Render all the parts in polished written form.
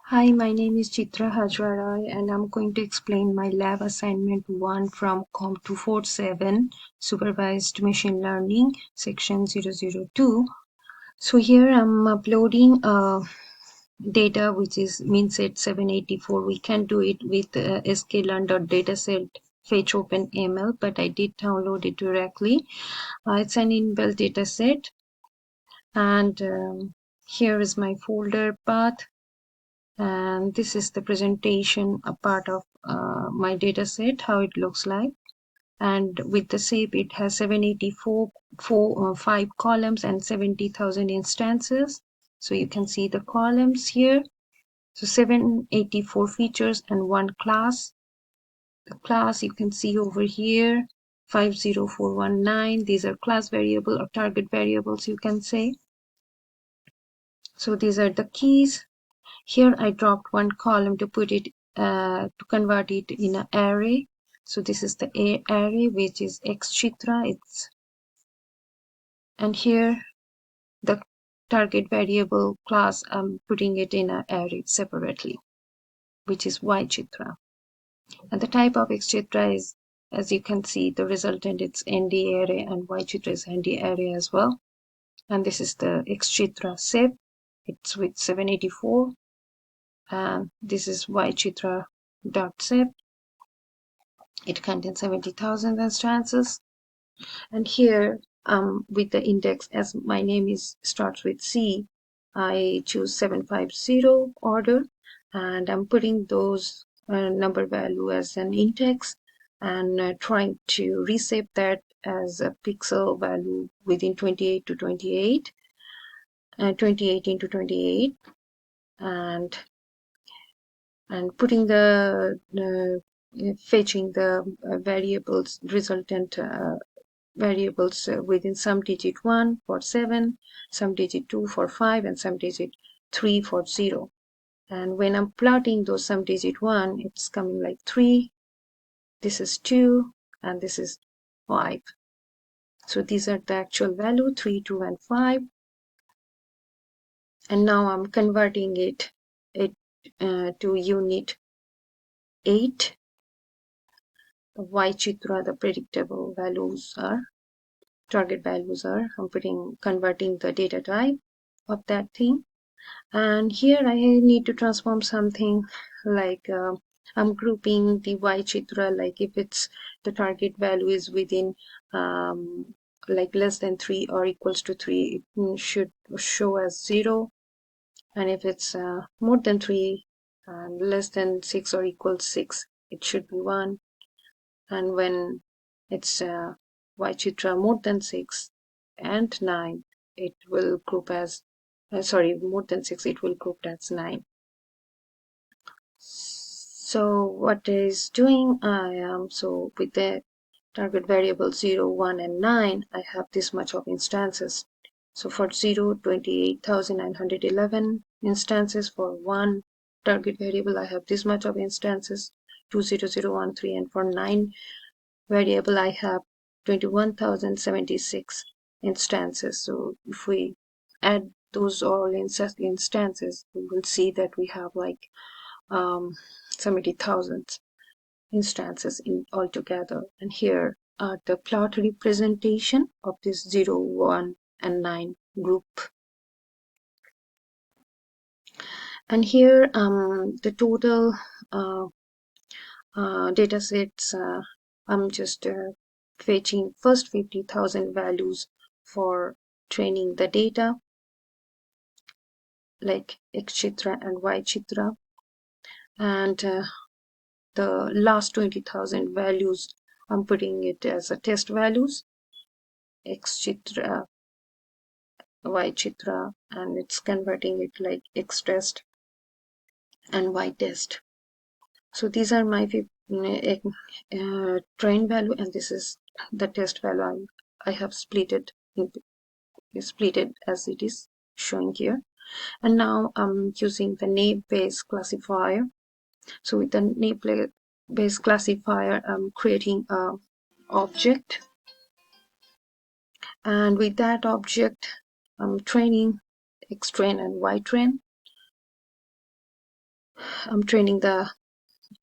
Hi, my name is Chitra Hajwarai and I'm going to explain my lab assignment 1 from COM 247 Supervised Machine Learning section 002. So here I'm uploading data which is MinSet 784. We can do it with sklearn.dataset fetch OpenML, but I did download it directly. It's an inbuilt dataset, and here is my folder path. And this is the presentation, a part of my data set, how it looks like. And with the SAP, it has 5 columns and 70,000 instances. So you can see the columns here. So 784 features and 1 class. The class you can see over here, 50419. These are class variable or target variables, you can say. So these are the keys. Here I dropped 1 column to put it to convert it in an array. So this is the array which is xchitra. And here the target variable class, I'm putting it in an array separately, which is ychitra. And the type of xchitra is, as you can see, the resultant it's nd array, and ychitra is nd array as well. And this is the xchitra SIP. It's with 784. And this is ychitra.sep. It contains 70,000 instances. And here with the index, as my name starts with C, I choose 750 order, and I'm putting those number value as an index and trying to reshape that as a pixel value within 28 to 28, 28 into 28, and putting the fetching the variables, resultant variables within some digit 1 for 7, some digit 2 for 5, and some digit 3 for 0. And when I'm plotting those some digit 1, it's coming like 3, this is 2, and this is 5. So these are the actual value, 3, 2, and 5. And now I'm converting it to unit 8. Ychitra, the predictable values are, target values are, I'm converting the data type of that thing. And here I need to transform something like I'm grouping the ychitra, like if it's the target value is within like less than 3 or equals to 3, it should show as 0. And if it's more than 3 and less than 6 or equals 6, it should be 1. And when it's ychitra more than 6 and 9, it will group as more than 6, it will group as 9. So what is doing, I am so with the target variable 0, 1, and 9, I have this much of instances. So for 0, 28,911 instances. For 1 target variable, I have this much of instances, 20013. And for 9 variable, I have 21,076 instances. So if we add those all instances, we will see that we have like 70,000 instances in altogether. And here are the plot representation of this 0, 1, and 9 group. And here the total data sets, I'm just fetching first 50,000 values for training the data, like xchitra and ychitra, and the last 20,000 values, I'm putting it as a test values, xchitra, ychitra, and it's converting it like xtest and ytest. So these are my train value, and this is the test value. I have split it as it is showing here. And now I'm using the naive-Bayes classifier. So with the naive-Bayes classifier, I'm creating an object, and with that object, I'm training xtrain and ytrain. I'm training the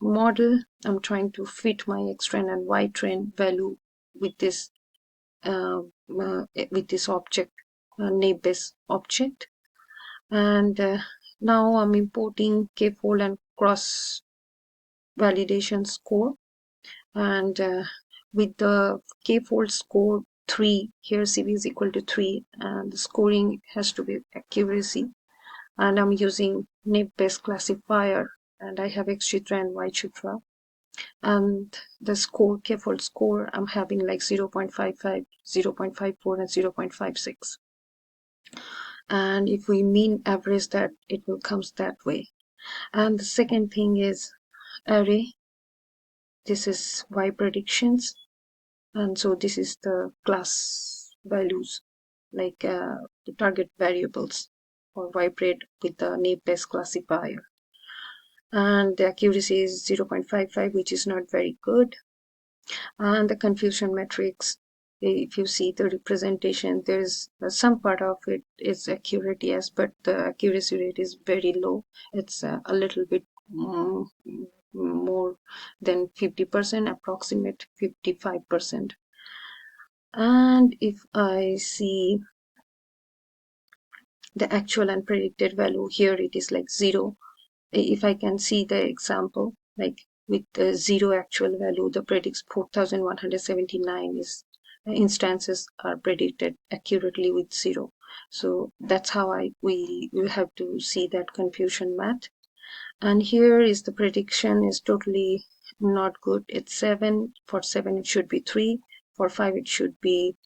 model. I'm trying to fit my x-trend and y-trend value with this object, naive-Bayes object. And now I'm importing k-fold and cross validation score, and with the k-fold score 3, here CV is equal to 3, and the scoring has to be accuracy, and I'm using naive-Bayes classifier, and I have X Chitra and Y Chitra, and the score, k-fold score, I'm having like 0.55, 0.54 and 0.56, and if we mean average that, it will comes that way. And the second thing is array. This is Y predictions, and so this is the class values, like the target variables or Y-pred with the naive-Bayes classifier, and the accuracy is 0.55, which is not very good. And the confusion matrix, if you see the representation, there's some part of it is accurate, yes, but the accuracy rate is very low. It's a little bit more than 50%, approximate 55%. And if I see the actual and predicted value, here it is like 0. If I can see the example, like with the 0 actual value, the predicts 4179 is instances are predicted accurately with 0. So that's how we have to see that confusion math. And here is the prediction is totally not good. It's 7. For 7 it should be 3. For 5 it should be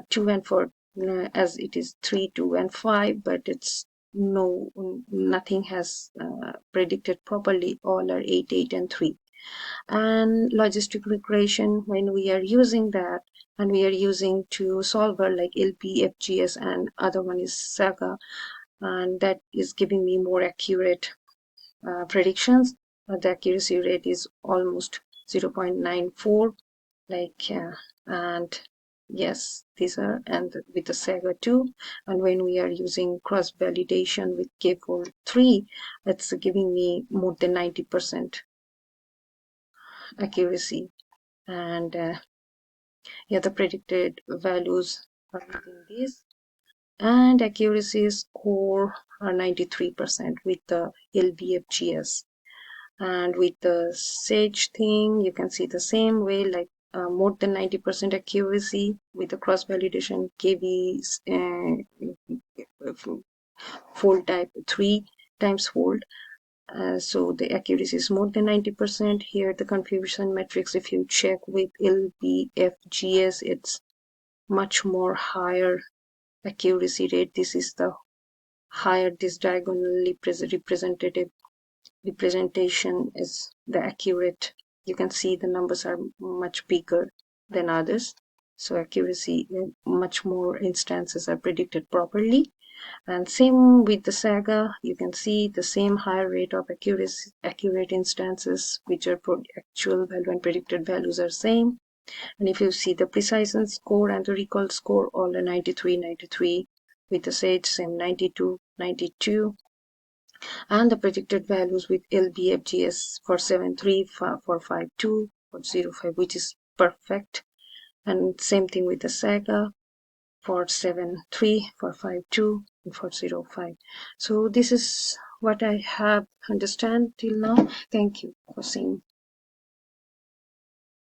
2, and for as it is 3, 2 and 5, but it's nothing has predicted properly. All are 8, 8 and 3. And logistic regression, when we are using that, and we are using to solver like LP, FGS, and other one is Saga, and that is giving me more accurate predictions. The accuracy rate is almost 0.94, like and yes, these are, and with the Saga 2, and when we are using cross validation with k-fold 3, it's giving me more than 90% accuracy. And yeah, the predicted values are within this, and accuracy score are 93% with the LBFGS. And with the SAGE thing, you can see the same way, like more than 90% accuracy with the cross validation KV fold type 3 times fold. So the accuracy is more than 90%. Here the confusion matrix, if you check with LBFGS, it's much more higher accuracy rate. This is the higher, this diagonally representative representation is the accurate. You can see the numbers are much bigger than others, so accuracy, much more instances are predicted properly. And same with the Saga, you can see the same higher rate of accurate instances, which are actual value and predicted values are same. And if you see the precision score and the recall score, all are 93, 93, with the SAGE same 92, 92. And the predicted values with LBFGS for 7.3, for 5.2, for 0.5, which is perfect. And same thing with the Saga for 7.3, for 5.2, and for 0.5. So this is what I have understand till now. Thank you for seeing.